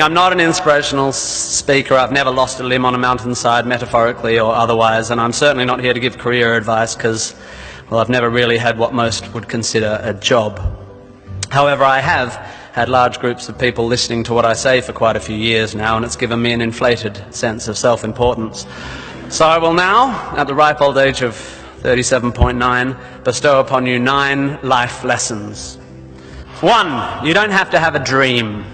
I'm not an inspirational speaker. I've never lost a limb on a mountainside, metaphorically or otherwise, and I'm certainly not here to give career advice because, well, I've never really had what most would consider a job. However, I have had large groups of people listening to what I say for quite a few years now, and it's given me an inflated sense of self-importance. So I will now, at the ripe old age of 37.9, bestow upon you 9 life lessons. 1, you don't have to have a dream.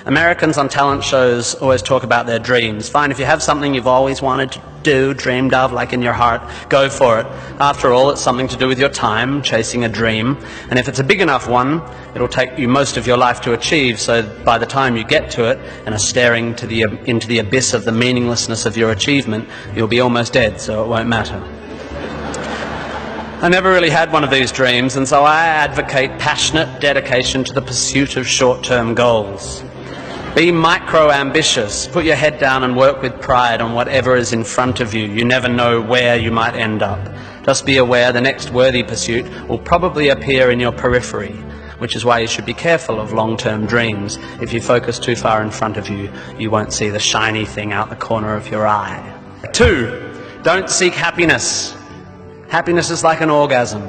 Americans on talent shows always talk about their dreams. Fine, if you have something you've always wanted to do, dreamed of, like in your heart, go for it. After all, it's something to do with your time, chasing a dream. And if it's a big enough one, it'll take you most of your life to achieve, so by the time you get to it and are staring into the abyss of the meaninglessness of your achievement, you'll be almost dead, so it won't matter. I never really had one of these dreams, and so I advocate passionate dedication to the pursuit of short-term goals. Be micro-ambitious. Put your head down and work with pride on whatever is in front of you. You never know where you might end up. Just be aware the next worthy pursuit will probably appear in your periphery, which is why you should be careful of long-term dreams. If you focus too far in front of you, you won't see the shiny thing out the corner of your eye. 2, don't seek happiness. Happiness is like an orgasm.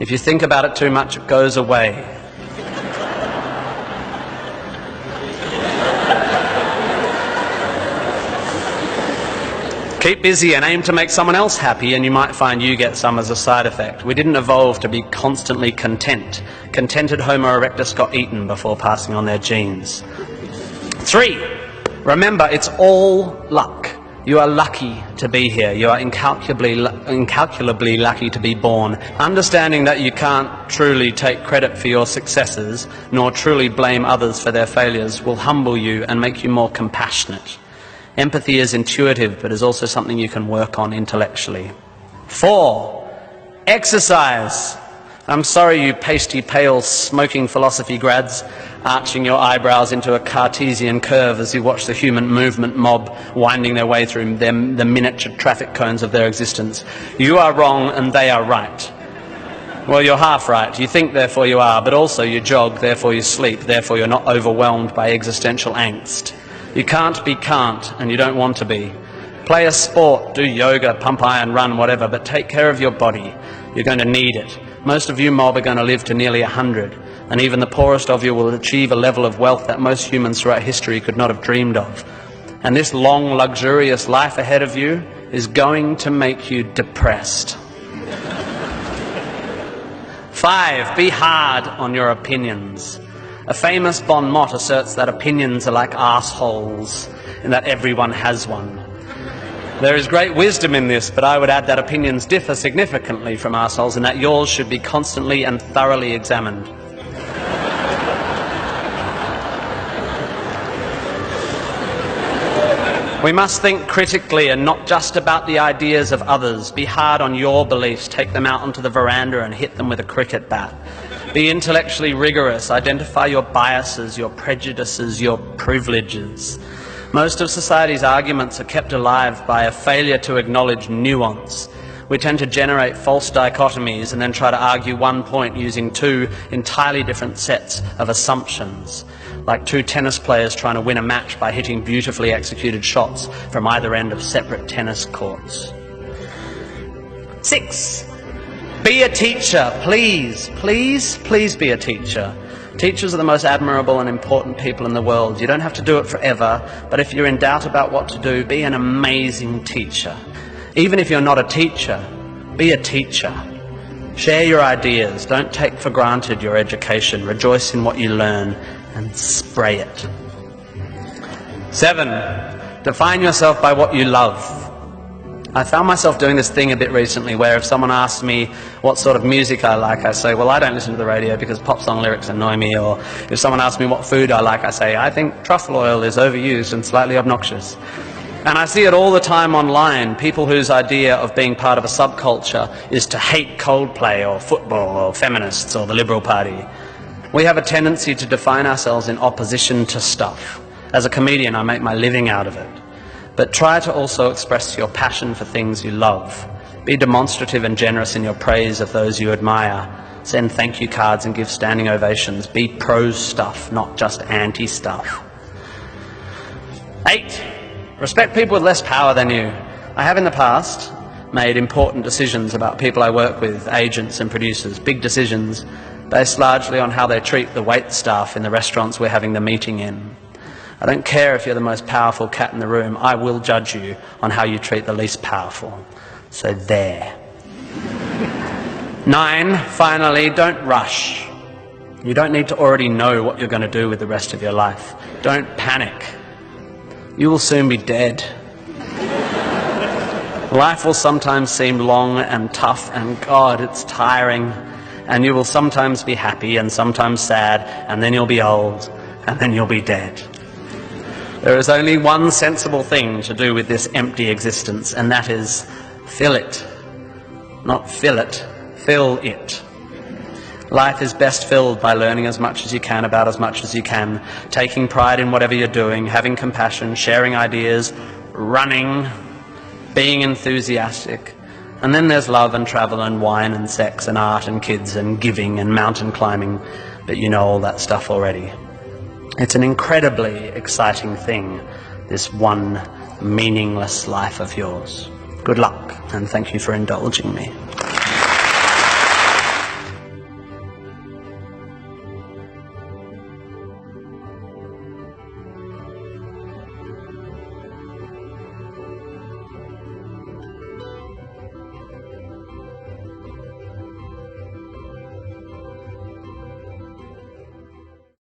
If you think about it too much, it goes away. Keep busy and aim to make someone else happy, and you might find you get some as a side effect. We didn't evolve to be constantly content. Contented Homo erectus got eaten before passing on their genes. 3, remember, it's all luck. You are lucky to be here. You are incalculably lucky to be born. Understanding that you can't truly take credit for your successes, nor truly blame others for their failures, will humble you and make you more compassionate. Empathy is intuitive, but is also something you can work on intellectually. 4, exercise. I'm sorry, you pasty, pale, smoking philosophy grads, arching your eyebrows into a Cartesian curve as you watch the human movement mob winding their way through the miniature traffic cones of their existence. You are wrong and they are right. Well, you're half right. You think, therefore you are, but also you jog, therefore you sleep, therefore you're not overwhelmed by existential angst. You can't be can't, and you don't want to be. Play a sport, do yoga, pump iron, run, whatever, but take care of your body. You're going to need it. Most of you mob are going to live to nearly 100, and even the poorest of you will achieve a level of wealth that most humans throughout history could not have dreamed of. And this long, luxurious life ahead of you is going to make you depressed. 5, be hard on your opinions. A famous bon mot asserts that opinions are like arseholes, and that everyone has one. There is great wisdom in this, but I would add that opinions differ significantly from arseholes, and that yours should be constantly and thoroughly examined. We must think critically and not just about the ideas of others. Be hard on your beliefs. Take them out onto the veranda and hit them with a cricket bat. Be intellectually rigorous. Identify your biases, your prejudices, your privileges. Most of society's arguments are kept alive by a failure to acknowledge nuance. We tend to generate false dichotomies and then try to argue one point using 2 entirely different sets of assumptions, like 2 tennis players trying to win a match by hitting beautifully executed shots from either end of separate tennis courts. 6, be a teacher. Please, please, please be a teacher. Teachers are the most admirable and important people in the world. You don't have to do it forever, but if you're in doubt about what to do, be an amazing teacher. Even if you're not a teacher, be a teacher. Share your ideas. Don't take for granted your education. Rejoice in what you learn and spray it. 7, define yourself by what you love. I found myself doing this thing a bit recently where if someone asks me what sort of music I like, I say, well, I don't listen to the radio because pop song lyrics annoy me. Or if someone asks me what food I like, I say, I think truffle oil is overused and slightly obnoxious. And I see it all the time online, people whose idea of being part of a subculture is to hate Coldplay or football or feminists or the Liberal Party. We have a tendency to define ourselves in opposition to stuff. As a comedian, I make my living out of it. But try to also express your passion for things you love. Be demonstrative and generous in your praise of those you admire. Send thank you cards and give standing ovations. Be pro stuff, not just anti stuff. 8, respect people with less power than you. I have in the past made important decisions about people I work with, agents and producers, big decisions, based largely on how they treat the wait staff in the restaurants we're having the meeting in. I don't care if you're the most powerful cat in the room, I will judge you on how you treat the least powerful. So there. 9, finally, don't rush. You don't need to already know what you're going to do with the rest of your life. Don't panic. You will soon be dead. Life will sometimes seem long and tough, and God, it's tiring. And you will sometimes be happy and sometimes sad, and then you'll be old, and then you'll be dead. There is only one sensible thing to do with this empty existence, and that is fill it. Not fill it, fill it. Life is best filled by learning as much as you can about as much as you can, taking pride in whatever you're doing, having compassion, sharing ideas, running, being enthusiastic. And then there's love and travel and wine and sex and art and kids and giving and mountain climbing, but you know all that stuff already. It's an incredibly exciting thing, this one meaningless life of yours. Good luck, and thank you for indulging me.